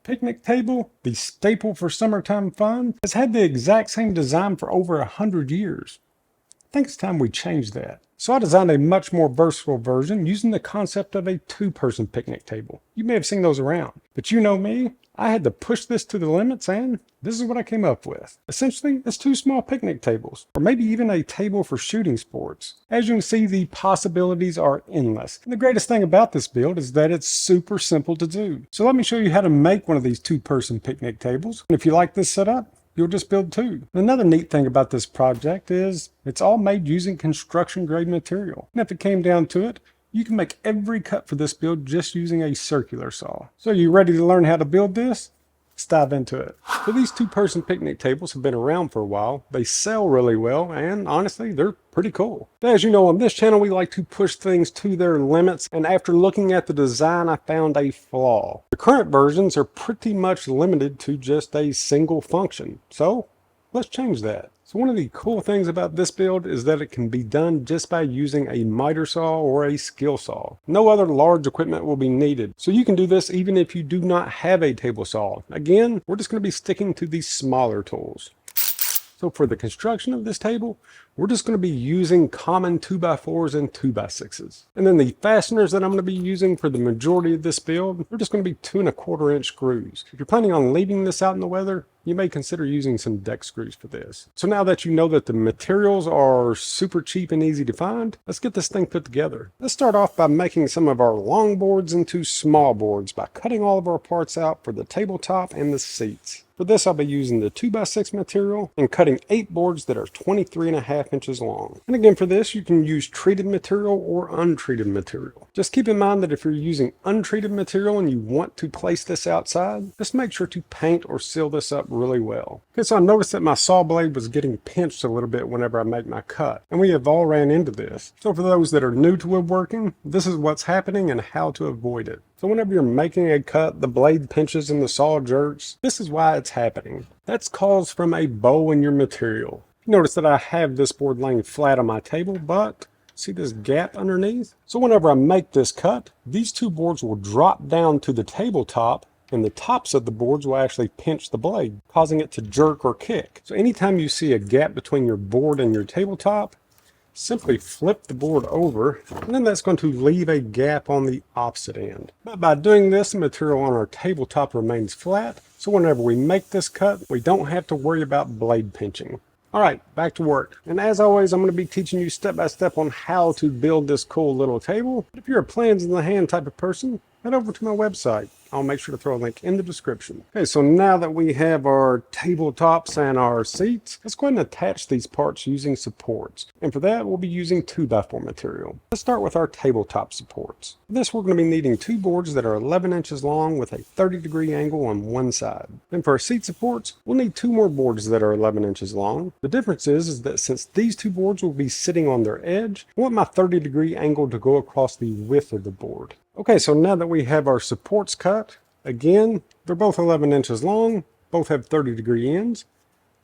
Picnic table, the staple for summertime fun, has had the exact same design for over 100 years. I think it's time we change that. So I designed a much more versatile version using the concept of a two-person picnic table. You may have seen those around, but you know me, I had to push this to the limits and this is what I came up with. Essentially, it's two small picnic tables, or maybe even a table for shooting sports. As you can see, the possibilities are endless. And the greatest thing about this build is that it's super simple to do. So let me show you how to make one of these two-person picnic tables. And if you like this setup, you'll just build two. Another neat thing about this project is it's all made using construction grade material. And if it came down to it, you can make every cut for this build just using a circular saw. So are you ready to learn how to build this? Let's dive into it. So these two-person picnic tables have been around for a while. They sell really well, and honestly, they're pretty cool. As you know, on this channel, we like to push things to their limits, and after looking at the design, I found a flaw. The current versions are pretty much limited to just a single function. So let's change that. So one of the cool things about this build is that it can be done just by using a miter saw or a skill saw. No other large equipment will be needed. So you can do this even if you do not have a table saw. Again, we're just going to be sticking to these smaller tools. So for the construction of this table, we're just going to be using common 2x4s and 2x6s. And then the fasteners that I'm going to be using for the majority of this build, they're just going to be 2¼ inch screws. If you're planning on leaving this out in the weather, you may consider using some deck screws for this. So now that you know that the materials are super cheap and easy to find, let's get this thing put together. Let's start off by making some of our long boards into small boards by cutting all of our parts out for the tabletop and the seats. For this, I'll be using the 2x6 material and cutting 8 boards that are 23½ inches long. And again, for this, you can use treated material or untreated material. Just keep in mind that if you're using untreated material and you want to place this outside, just make sure to paint or seal this up really well. Okay, so I noticed that my saw blade was getting pinched a little bit whenever I make my cut, and we have all ran into this. So for those that are new to woodworking, this is what's happening and how to avoid it. So whenever you're making a cut, the blade pinches and the saw jerks. This is why it's happening. That's caused from a bow in your material. Notice that I have this board laying flat on my table, but see this gap underneath? So whenever I make this cut, these two boards will drop down to the tabletop, and the tops of the boards will actually pinch the blade, causing it to jerk or kick. So anytime you see a gap between your board and your tabletop, simply flip the board over, and then that's going to leave a gap on the opposite end. But by doing this, the material on our tabletop remains flat, so whenever we make this cut, we don't have to worry about blade pinching. Alright, back to work. And as always, I'm going to be teaching you step by step on how to build this cool little table. But if you're a plans in the hand type of person, head over to my website. I'll make sure to throw a link in the description. Okay, so now that we have our tabletops and our seats, let's go ahead and attach these parts using supports. And for that, we'll be using 2x4 material. Let's start with our tabletop supports. For this, we're going to be needing 2 boards that are 11 inches long with a 30-degree angle on one side. And for our seat supports, we'll need 2 more boards that are 11 inches long. The difference is that since these 2 boards will be sitting on their edge, I want my 30-degree angle to go across the width of the board. Okay, so now that we have our supports cut, again, they're both 11 inches long, both have 30-degree ends.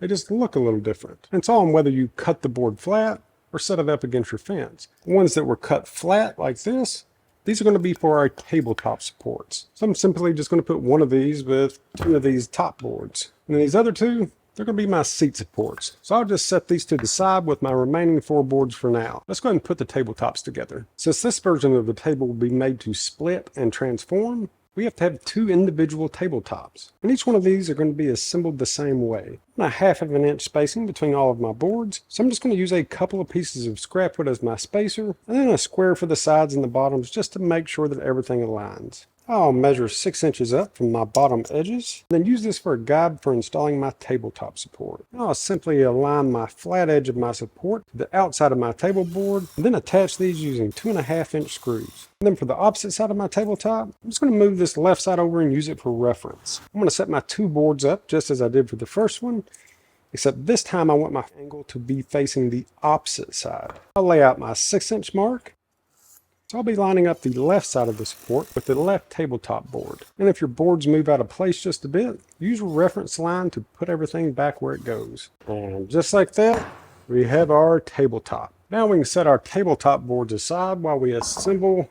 They just look a little different. And it's all on whether you cut the board flat or set it up against your fence. The ones that were cut flat like this, these are going to be for our tabletop supports. So I'm simply just going to put one of these with 2 of these top boards. And then these other 2, they're going to be my seat supports. So I'll just set these to the side with my remaining 4 boards for now. Let's go ahead and put the tabletops together. Since this version of the table will be made to split and transform, we have to have 2 individual tabletops. And each one of these are going to be assembled the same way. A 1/2 inch spacing between all of my boards. So I'm just going to use a couple of pieces of scrap wood as my spacer, and then a square for the sides and the bottoms just to make sure that everything aligns. I'll measure 6 inches up from my bottom edges, and then use this for a guide for installing my tabletop support. I'll simply align my flat edge of my support to the outside of my table board, and then attach these using 2½ inch screws. And then for the opposite side of my tabletop, I'm just going to move this left side over and use it for reference. I'm going to set my 2 boards up just as I did for the first one, except this time I want my angle to be facing the opposite side. I'll lay out my 6 inch mark. So I'll be lining up the left side of the support with the left tabletop board. And if your boards move out of place just a bit, use a reference line to put everything back where it goes. And just like that, we have our tabletop. Now we can set our tabletop boards aside while we assemble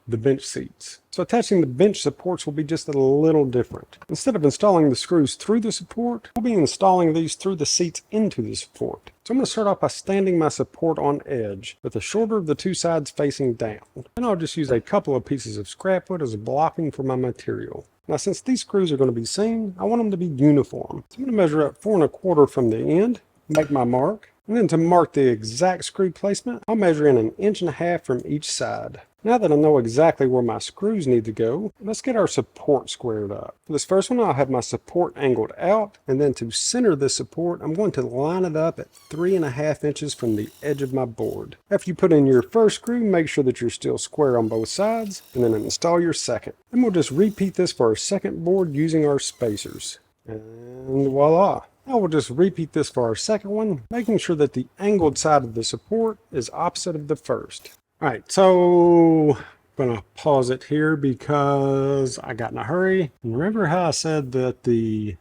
the bench seats. So attaching the bench supports will be just a little different. Instead of installing the screws through the support, we'll be installing these through the seats into the support. So I'm going to start off by standing my support on edge, with the shorter of the two sides facing down. And I'll just use a couple of pieces of scrap wood as a blocking for my material. Now since these screws are going to be seen, I want them to be uniform. So I'm going to measure up 4 1/4 from the end, make my mark, and then to mark the exact screw placement, I'll measure in 1.5 inches from each side. Now that I know exactly where my screws need to go, let's get our support squared up. For this first one, I'll have my support angled out, and then to center the support, I'm going to line it up at 3.5 inches from the edge of my board. After you put in your first screw, make sure that you're still square on both sides, and then install your second. Then we'll just repeat this for our second board using our spacers. And voila! Now we'll just repeat this for our second one, making sure that the angled side of the support is opposite of the first. Alright, so I'm going to pause it here because I got in a hurry. And remember how I said that the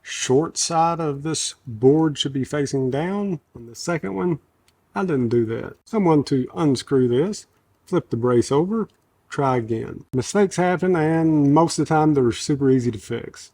short side of this board should be facing down on the second one? I didn't do that. So I'm going to unscrew this, flip the brace over, try again. Mistakes happen, and most of the time they're super easy to fix.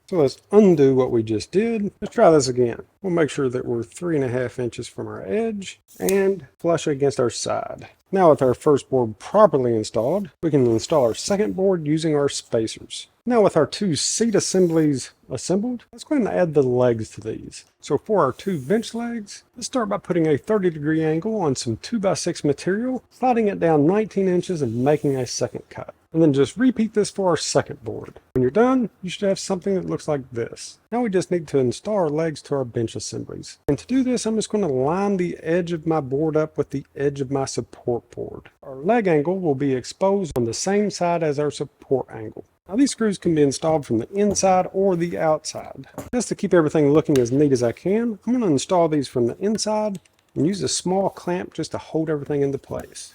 So let's undo what we just did. Let's try this again. We'll make sure that we're 3.5 inches from our edge and flush against our side. Now with our first board properly installed, we can install our second board using our spacers. Now with our two seat assemblies assembled, let's go ahead and add the legs to these. So for our two bench legs, let's start by putting a 30-degree angle on some 2x6 material, sliding it down 19 inches and making a second cut. And then just repeat this for our second board. When you're done, you should have something that looks like this. Now we just need to install our legs to our bench assemblies. And to do this, I'm just going to line the edge of my board up with the edge of my support board. Our leg angle will be exposed on the same side as our support angle. Now these screws can be installed from the inside or the outside. Just to keep everything looking as neat as I can, I'm going to install these from the inside and use a small clamp just to hold everything into place.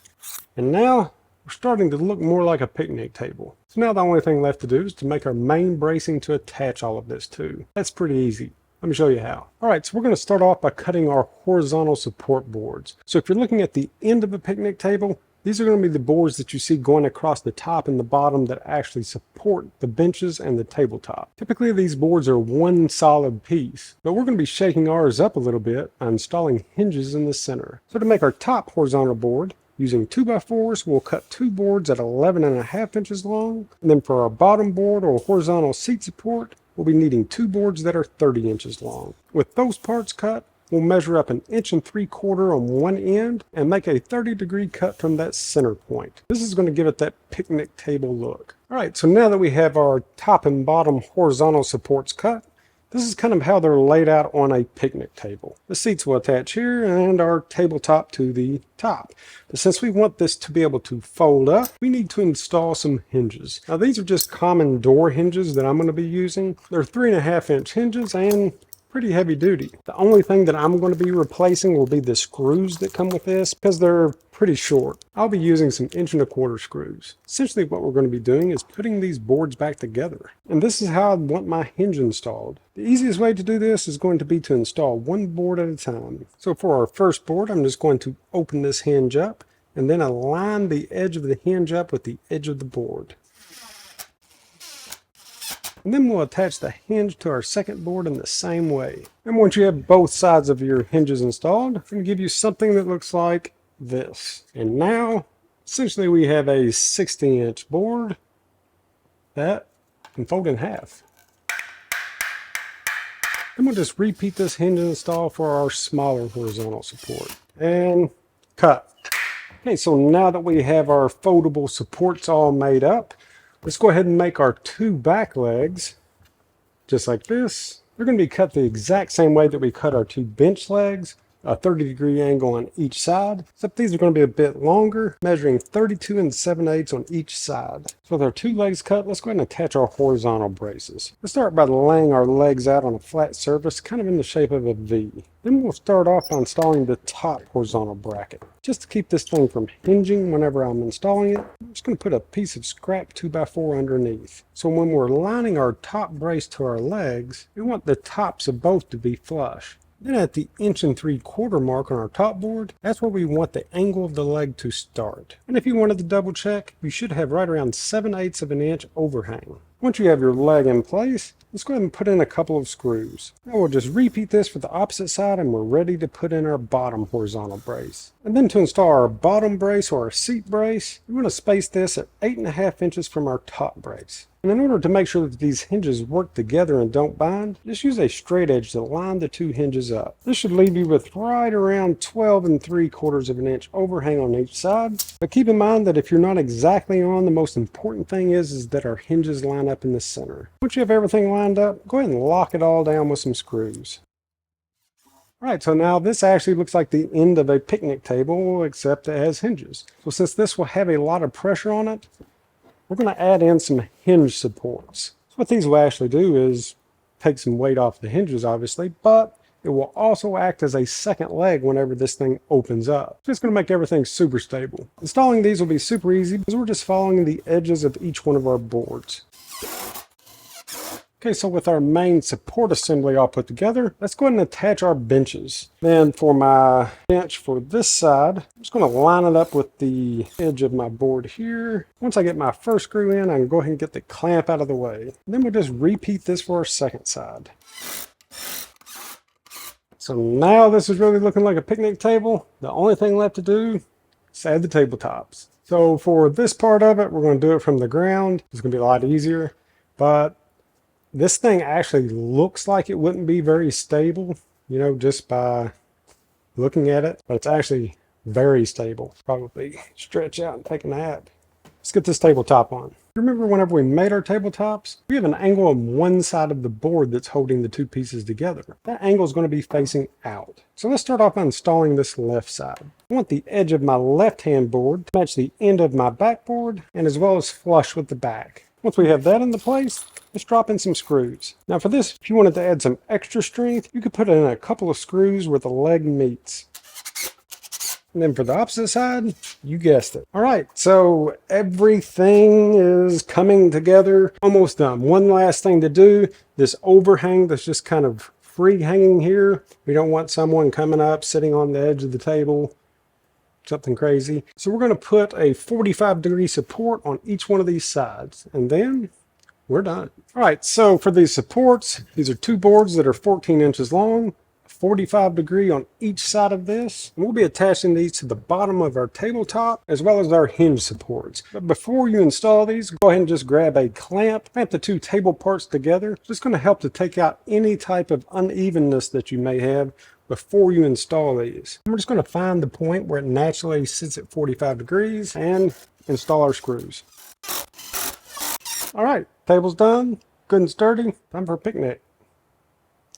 And now we're starting to look more like a picnic table. So now the only thing left to do is to make our main bracing to attach all of this to. That's pretty easy. Let me show you how. Alright, so we're going to start off by cutting our horizontal support boards. So if you're looking at the end of a picnic table, these are going to be the boards that you see going across the top and the bottom that actually support the benches and the tabletop. Typically these boards are one solid piece, but we're going to be shaking ours up a little bit by installing hinges in the center. So to make our top horizontal board, using 2x4s, we'll cut 2 boards at 11.5 inches long. And then for our bottom board or horizontal seat support, we'll be needing 2 boards that are 30 inches long. With those parts cut, we'll measure up 1.75 inches on one end and make a 30-degree cut from that center point. This is going to give it that picnic table look. Alright, so now that we have our top and bottom horizontal supports cut, this is kind of how they're laid out on a picnic table. The seats will attach here and our tabletop to the top. But since we want this to be able to fold up, we need to install some hinges. Now these are just common door hinges that I'm going to be using. They're 3.5-inch hinges and pretty heavy duty. The only thing that I'm going to be replacing will be the screws that come with this because they're pretty short. I'll be using some 1.25 inch screws. Essentially what we're going to be doing is putting these boards back together. And this is how I want my hinge installed. The easiest way to do this is going to be to install one board at a time. So for our first board, I'm just going to open this hinge up and then align the edge of the hinge up with the edge of the board. And then we'll attach the hinge to our second board in the same way. And once you have both sides of your hinges installed, I'm going to give you something that looks like this. And now, essentially we have a 60-inch board that can fold in half. And we'll just repeat this hinge install for our smaller horizontal support. And cut. Okay, so now that we have our foldable supports all made up, let's go ahead and make our 2 back legs just like this. They're going to be cut the exact same way that we cut our 2 bench legs, a 30-degree angle on each side, except these are going to be a bit longer, measuring 32 7/8 on each side. So with our 2 legs cut, let's go ahead and attach our horizontal braces. Let's start by laying our legs out on a flat surface, kind of in the shape of a V. Then we'll start off by installing the top horizontal bracket. Just to keep this thing from hinging whenever I'm installing it, I'm just going to put a piece of scrap 2x4 underneath. So when we're lining our top brace to our legs, we want the tops of both to be flush. Then at the 1.75" mark on our top board, that's where we want the angle of the leg to start. And if you wanted to double check, you should have right around 7/8 of an inch overhang. Once you have your leg in place, let's go ahead and put in a couple of screws. Now we'll just repeat this for the opposite side and we're ready to put in our bottom horizontal brace. And then to install our bottom brace or our seat brace, we want to space this at 8.5 inches from our top brace. And in order to make sure that these hinges work together and don't bind, just use a straight edge to line the two hinges up. This should leave you with right around 12.75 of an inch overhang on each side. But keep in mind that if you're not exactly on, the most important thing is that our hinges line up in the center. Once you have everything lined up, go ahead and lock it all down with some screws. Alright, so now this actually looks like the end of a picnic table, except it has hinges. So since this will have a lot of pressure on it, we're going to add in some hinge supports. So what these will actually do is take some weight off the hinges, obviously, but it will also act as a second leg whenever this thing opens up. So it's going to make everything super stable. Installing these will be super easy because we're just following the edges of each one of our boards. Okay, so with our main support assembly all put together, let's go ahead and attach our benches. Then for my bench for this side, I'm just going to line it up with the edge of my board here. Once I get my first screw in, I can go ahead and get the clamp out of the way. Then we'll just repeat this for our second side. So now this is really looking like a picnic table. The only thing left to do is add the tabletops. So for this part of it, we're going to do it from the ground. It's going to be a lot easier, but this thing actually looks like it wouldn't be very stable, you know, just by looking at it, but it's actually very stable. Probably stretch out and take a nap. Let's get this tabletop on. Remember whenever we made our tabletops, we have an angle on one side of the board that's holding the two pieces together. That angle is going to be facing out. So let's start off by installing this left side. I want the edge of my left-hand board to match the end of my backboard and as well as flush with the back. Once we have that into place, let's drop in some screws. Now for this, if you wanted to add some extra strength, you could put in a couple of screws where the leg meets. And then for the opposite side, you guessed it. All right, so everything is coming together, almost done. One last thing to do, this overhang that's just kind of free hanging here. We don't want someone coming up, sitting on the edge of the table, something crazy. So we're going to put a 45-degree support on each one of these sides, and then we're done. All right, so for these supports, these are two boards that are 14 inches long, 45-degree on each side of this. And we'll be attaching these to the bottom of our tabletop as well as our hinge supports. But before you install these, go ahead and just grab a clamp the two table parts together. It's just going to help to take out any type of unevenness that you may have before you install these. And we're just going to find the point where it naturally sits at 45 degrees and install our screws. All right, table's done, good and sturdy, time for a picnic.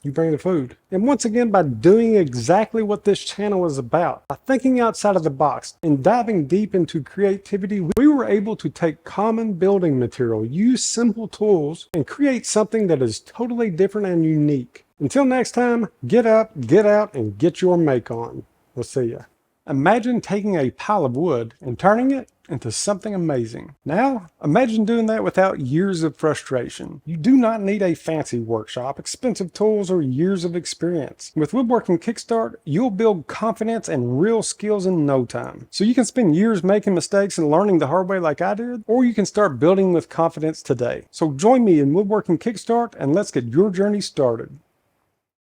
You bring the food. And once again, by doing exactly what this channel is about, by thinking outside of the box and diving deep into creativity, we were able to take common building material, use simple tools, and create something that is totally different and unique. Until next time, get up, get out, and get your make on. We'll see ya. Imagine taking a pile of wood and turning it into something amazing. Now, imagine doing that without years of frustration. You do not need a fancy workshop, expensive tools, or years of experience. With Woodworking Kickstart, you'll build confidence and real skills in no time. So you can spend years making mistakes and learning the hard way like I did, or you can start building with confidence today. So join me in Woodworking Kickstart and let's get your journey started.